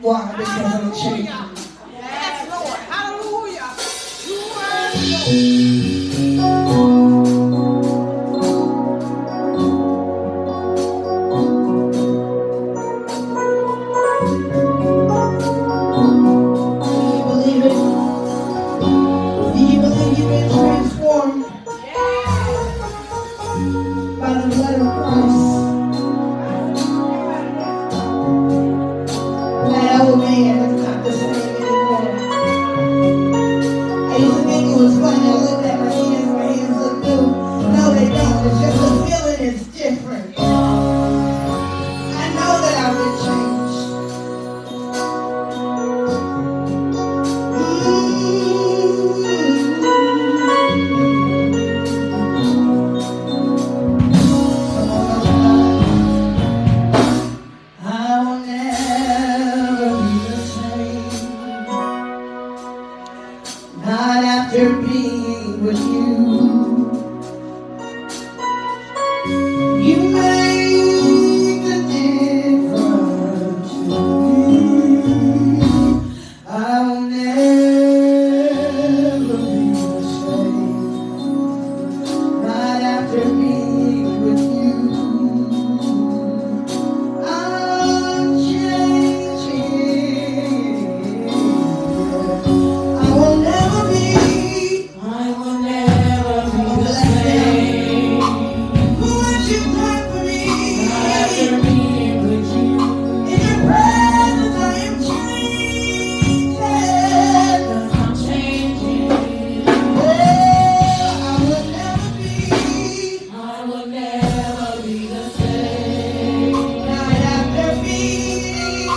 Why? Because I'm changing. Yes, Lord. Hallelujah. You are Do you believe it? Do you believe you've been transformed by the blood of Christ? That old man is not the same anymore. I used to think it was funny. I looked at my hands look new. No, they don't. It's just the feeling is different. I know that I've been changed. I will never be the same. Not after being with you. You make a difference to me. I will never be the same. Not after being with you. I'm changing. I will never be the same. What you've done for me. In your presence I am changing. Oh, I will never be.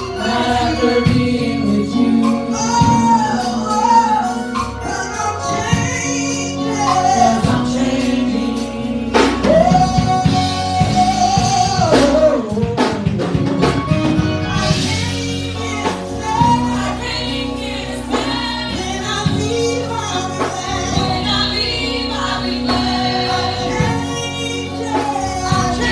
Not after being with you. Oh, 'cause I'm changing. Oh, I can't get sad. When I leave, I'll be glad. I'm changing.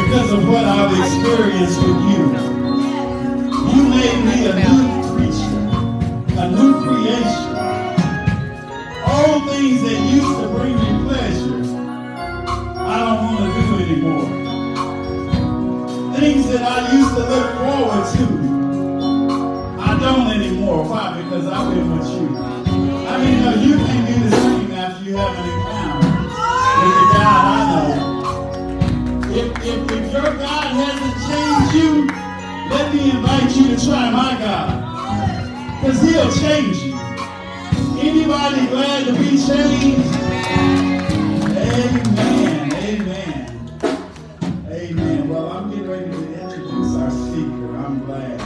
because of what I've experienced with you. You made me a new creature, a new creation. All things that used to bring me pleasure, I don't want to do anymore. Things that I used to look forward to, I don't anymore. Why? Because I've been with you. I mean, no, you can't do the same after you have an encounter with the God I know. If your God hasn't changed you, let me invite you to try my God. Because he'll change you. Anybody glad to be changed? Amen. Amen. Amen. Well, I'm getting ready to introduce our speaker. I'm glad.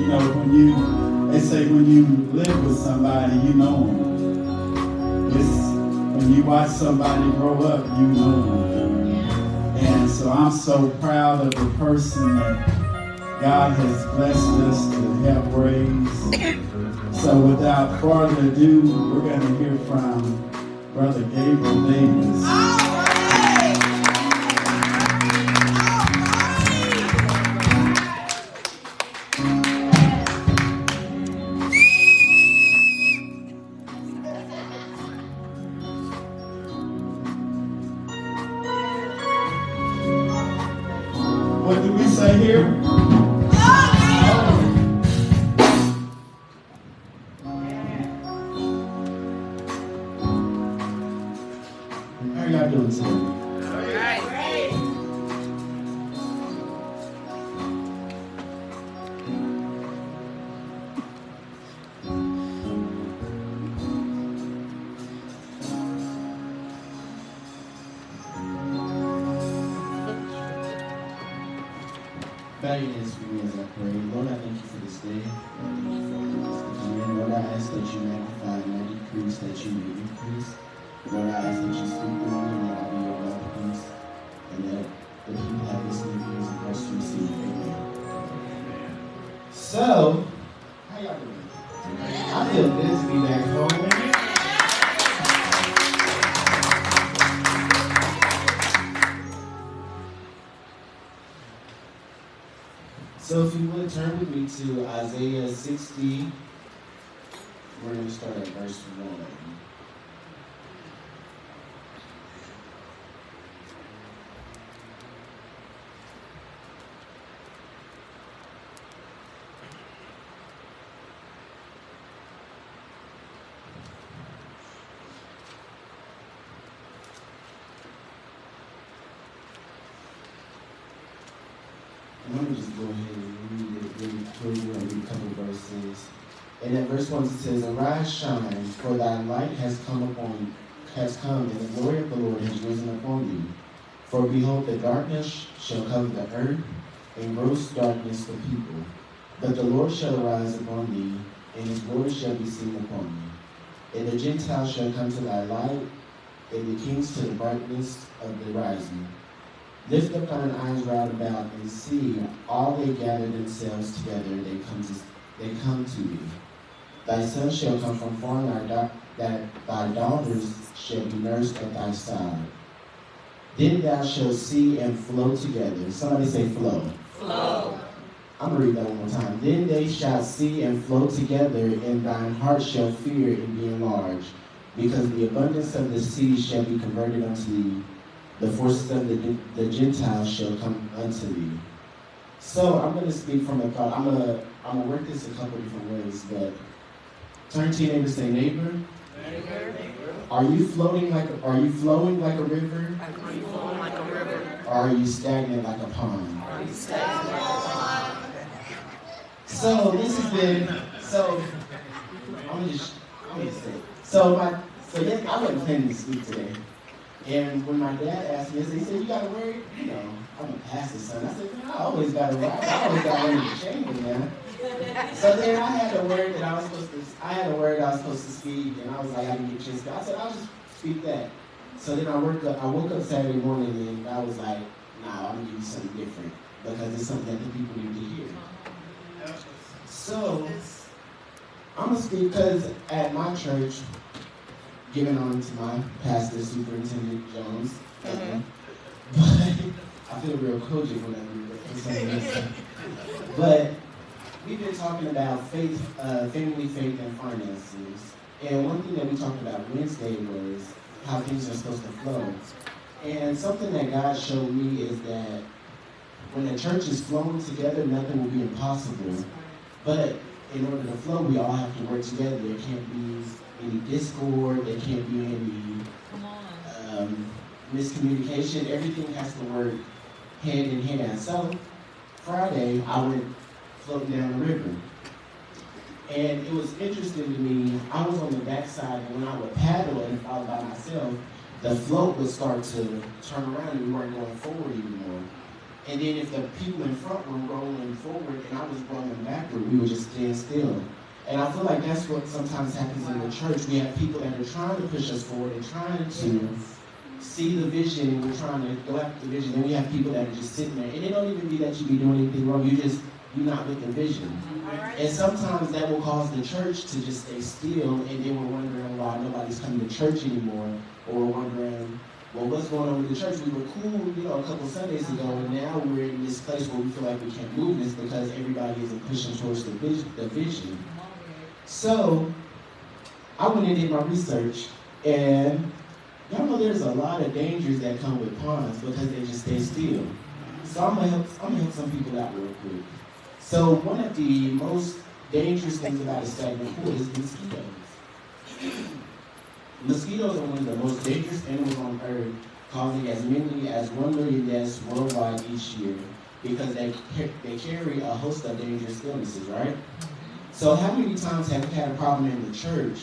You know, they say when you live with somebody, you know them. When you watch somebody grow up, you know them. And so I'm so proud of the person that God has blessed us to help raise. So without further ado, we're going to hear from Brother Gabriel Davis. What did we say here? How y'all doing today? Bow your heads for me as I pray. Lord, I thank you for this day. Lord, thank you for allowing us to come in. Lord, I ask that you magnify and I decrease, that you may increase. Lord, I ask that you speak through me and that I be your mouthpiece, and that the people have listening ears and hearts to receive. Amen. So, how y'all doing? I feel good to be back home. So if you would turn with me to Isaiah 60, we're going to start at verse 1. Let me just go ahead and read it really quickly. I'll read a couple of verses. And at verse 1 it says, "Arise, shine, for thy light has come, and the glory of the Lord has risen upon thee. For behold, the darkness shall cover the earth, and gross darkness the people. But the Lord shall arise upon thee, and his glory shall be seen upon thee. And the Gentiles shall come to thy light, and the kings to the brightness of the rising. Lift up thine eyes round about and see, all they gather themselves together, they come to thee. Thy sons shall come from far, and that thy daughters shall be nursed at thy side. Then thou shalt see and flow together." Somebody say flow. Flow. I'm going to read that one more time. "Then they shall see and flow together, and thine heart shall fear and be enlarged, because the abundance of the sea shall be converted unto thee. The forces of the Gentiles shall come unto thee." So I'm going to speak from a thought. I'm going to work this a couple different ways, but turn to your neighbor and say, "Neighbor, are you flowing like a river? Are you flowing like a river? Or are you stagnant like a pond?" Are you stagnant like a pond? So this has been, I'm gonna say, yes, I wasn't planning to speak today. And when my dad asked me, he said, "You got a word?" You know, I'm a pastor's son. I said, "Man, I always got a word. I always got one in the chamber, man." So then I had a word that I was supposed to speak, and I was like, I didn't get a chance to. I said, "I'll just speak that." So then I woke up Saturday morning, and I was like, "Nah, I'm gonna give you something different, because it's something that the people need to hear." So I'm gonna speak because at my church, giving on to my pastor, Superintendent Jones. But I feel real cogent when I do some of this stuff. But we've been talking about faith, family, faith, and finances. And one thing that we talked about Wednesday was how things are supposed to flow. And something that God showed me is that when the church is flowing together, nothing will be impossible. But in order to flow, we all have to work together. There can't be any discord. There can't be any miscommunication. Everything has to work hand in hand. So Friday, I went floating down the river. And it was interesting to me. I was on the backside, and when I would paddle and fall by myself, the float would start to turn around and we weren't going forward anymore. And then if the people in front were rolling forward and I was rolling backward, we would just stand still. And I feel like that's what sometimes happens in the church. We have people that are trying to push us forward and trying to see the vision, and we're trying to go after the vision. Then we have people that are just sitting there. And it don't even be that you be doing anything wrong. You're not with the vision. And sometimes that will cause the church to just stay still, and then we're wondering why nobody's coming to church anymore, or we're wondering, well, what's going on with the church? We were cool, a couple Sundays ago, and now we're in this place where we feel like we can't move this because everybody isn't pushing towards the vision. So I went and did my research, and y'all know there's a lot of dangers that come with ponds because they just stay still. So I'm gonna help some people out real quick. So one of the most dangerous things about a stagnant pool is mosquitoes. Mosquitoes are one of the most dangerous animals on earth, causing as many as 1 million deaths worldwide each year because they carry a host of dangerous illnesses, right? So how many times have we had a problem in the church,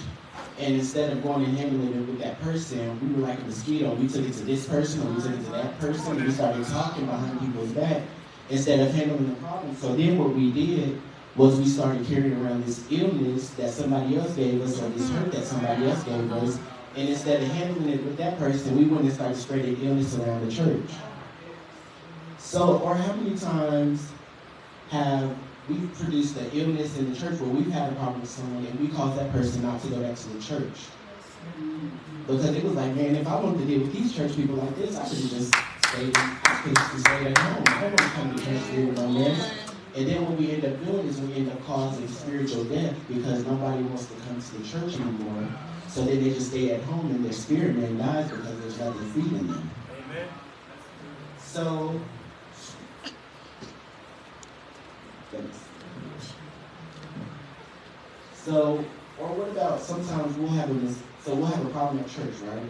and instead of going and handling it with that person, we were like a mosquito, we took it to this person, or we took it to that person, and we started talking behind people's back instead of handling the problem. So then what we did was we started carrying around this illness that somebody else gave us, or this hurt that somebody else gave us, and instead of handling it with that person, we went and started spreading illness around the church. So, or how many times have we produced an illness in the church where we've had a problem with someone and we caused that person not to go back to the church? Because it was like, man, if I wanted to deal with these church people like this, I could have just stayed at home. I don't want to come to church dealing with no mess. And then what we end up doing is we end up causing spiritual death because nobody wants to come to the church anymore. So then they just stay at home and their spirit man dies because there's nothing feeding them. Amen. So, or what about sometimes we'll have a problem at church, right?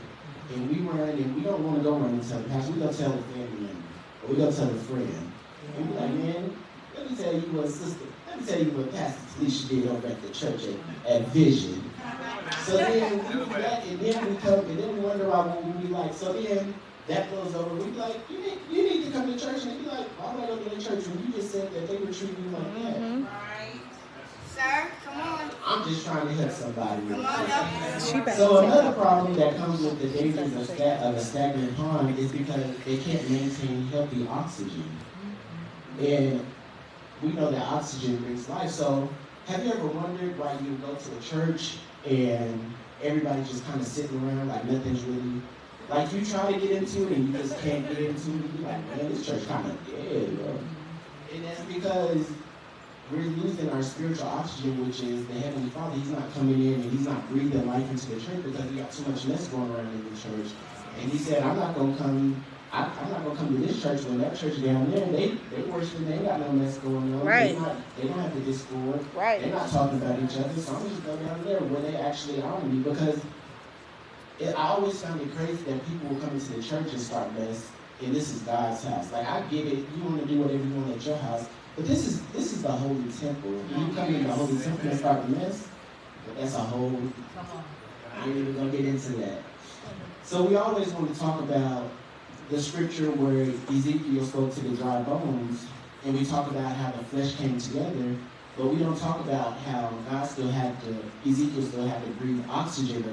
And we run and we don't want to go run and tell the pastor. We go tell the family member, or we go tell the friend. And we're like, man, let me tell you what Pastor Felicia did over at the church at Vision. So then we do that, and then we come, and then we wonder why when we be like, so then that goes over. We be like, you need to come to church, and they be like, why would I go to the church when you just said that they were treating you like that? Right. Sir, come on. I'm just trying to help somebody. Come on, help. So another problem that comes with the dangers of a stagnant pond is because they can't maintain healthy oxygen. And we know that oxygen brings life. So have you ever wondered why you go to a church and everybody's just kind of sitting around like nothing's really, like you try to get into it and you just can't get into it. You're like, man, this church kind of dead, bro. And that's because we're losing our spiritual oxygen, which is the Heavenly Father. He's not coming in and he's not breathing life into the church because we got too much mess going around in the church. And he said, I'm not gonna come to this church when that church down there, they worship, they ain't got no mess going on. Right. They don't have to discord. Right. They're not talking about each other. So I'm just going down there where they actually honor me, because I always found it crazy that people will come into the church and start mess, and this is God's house. Like, I get it, you want to do whatever you want at your house, but this is the holy temple. You come in the holy temple and start a mess, but that's a whole, I ain't even gonna get into that. So we always want to talk about the scripture where Ezekiel spoke to the dry bones, and we talk about how the flesh came together, but we don't talk about how Ezekiel still had to breathe oxygen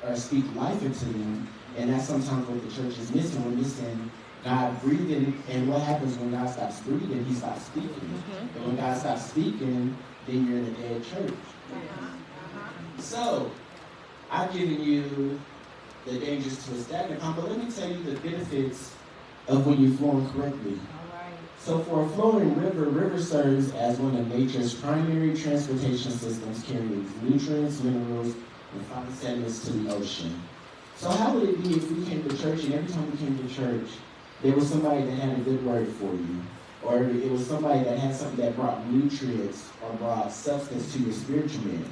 or speak life into them, and that's sometimes what the church is missing. We're missing God breathing, and what happens when God stops breathing? He stops speaking. Mm-hmm. And when God stops speaking, then you're in a dead church. So, I've given you the dangers to a stagnant pond, but let me tell you the benefits of when you're flowing correctly. So for a flowing river, river serves as one of nature's primary transportation systems carrying nutrients, minerals, and fine sediments to the ocean. So how would it be if we came to church and every time we came to church, there was somebody that had a good word for you? Or it was somebody that had something that brought nutrients or brought substance to your spiritual man.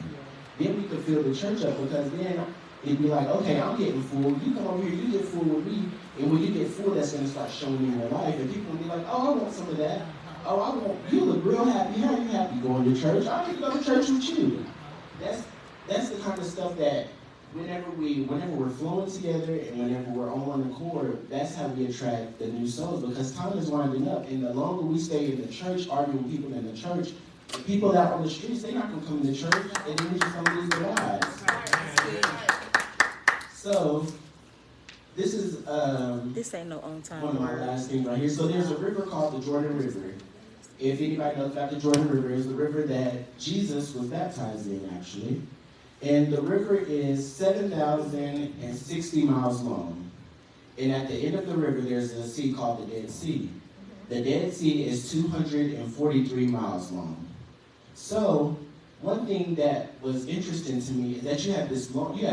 Then we could fill the church up, because then it'd be like, okay, I'm getting full. You come over here, you get full with me. And when you get full, that's going to start showing you in your life. And people will be like, oh, I want some of that. Oh, I want, you look real happy. How are you happy going to church? I need to go to church with you. That's the kind of stuff that whenever we're flowing together and whenever we're on one accord, that's how we attract the new souls, because time is winding up, and the longer we stay in the church, arguing with people in the church, the people out on the streets, they're not going to come to church, and then we're just going to lose their lives. So, this is this ain't no on time one of my last things right here. So there's a river called the Jordan River. If anybody knows about the Jordan River, it's the river that Jesus was baptized in, actually. And the river is 7,060 miles long. And at the end of the river, there's a sea called the Dead Sea. The Dead Sea is 243 miles long. So, one thing that was interesting to me is that you have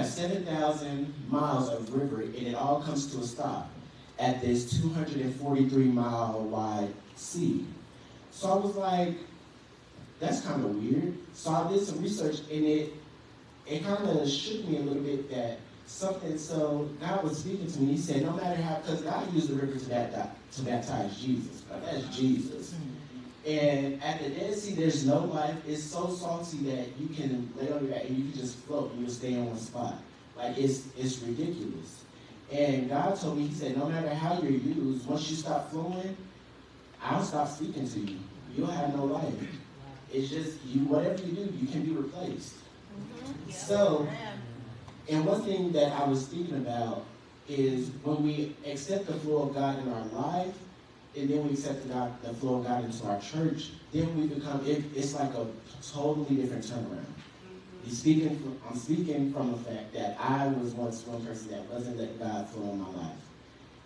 7,000 miles of river, and it all comes to a stop at this 243 mile wide sea. So I was like, that's kind of weird. So I did some research, and it kind of shook me a little bit that so God was speaking to me. He said, no matter how, because God used the river to baptize Jesus. But that's Jesus. And at the Dead Sea, there's no life. It's so salty that you can lay on your back and you can just float and you'll stay in one spot. Like, it's ridiculous. And God told me, he said, no matter how you're used, once you stop flowing, I'll stop speaking to you. You'll have no life. It's just, whatever you do, you can be replaced. So, and one thing that I was thinking about is when we accept the flow of God in our life, and then we accept the flow of God into our church, then we become, it's like a totally different turnaround. I'm speaking from the fact that I was once one person that wasn't letting God flow in my life.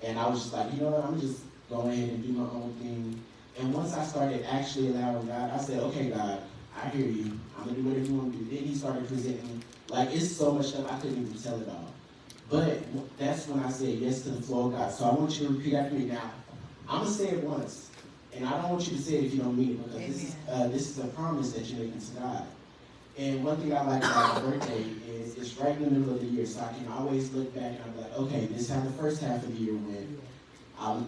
And I was just like, you know what, I'm just going ahead and do my own thing. And once I started actually allowing God, I said, okay, God, I hear you. I'm going to do whatever you want to do. Then he started presenting, like, it's so much stuff I couldn't even tell it all. But that's when I said yes to the flow of God. So I want you to repeat after me now. I'm going to say it once. And I don't want you to say it if you don't mean it, because this is a promise that you're making to God. And one thing I like about my birthday is it's right in the middle of the year, so I can always look back and I'm like, okay, this is how the first half of the year went. I'm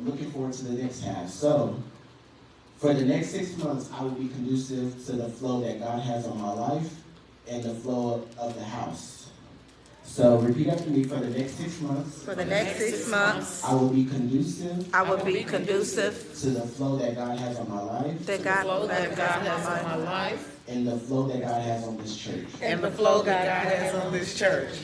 looking forward to the next half. So, for the next 6 months, I will be conducive to the flow that God has on my life and the flow of the house. So, repeat after me. For the next 6 months. For the next 6 months, I will be conducive. I will be conducive To the flow that God has on my life. to the flow that God has on my life. And the flow that God has on this church. And the flow that God has on this church.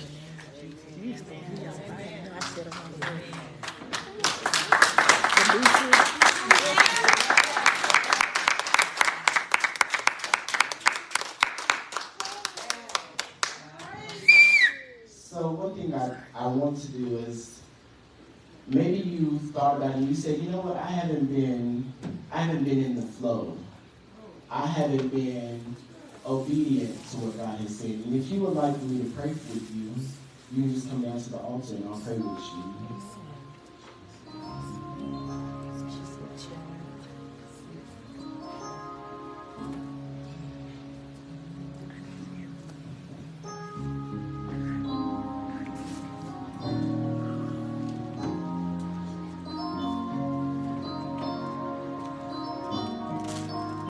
So one thing I want to do is, maybe you thought about it and you said, you know what, I haven't been in the flow. I haven't been obedient to what God has said. And if you would like me to pray with you, you can just come down to the altar and I'll pray with you.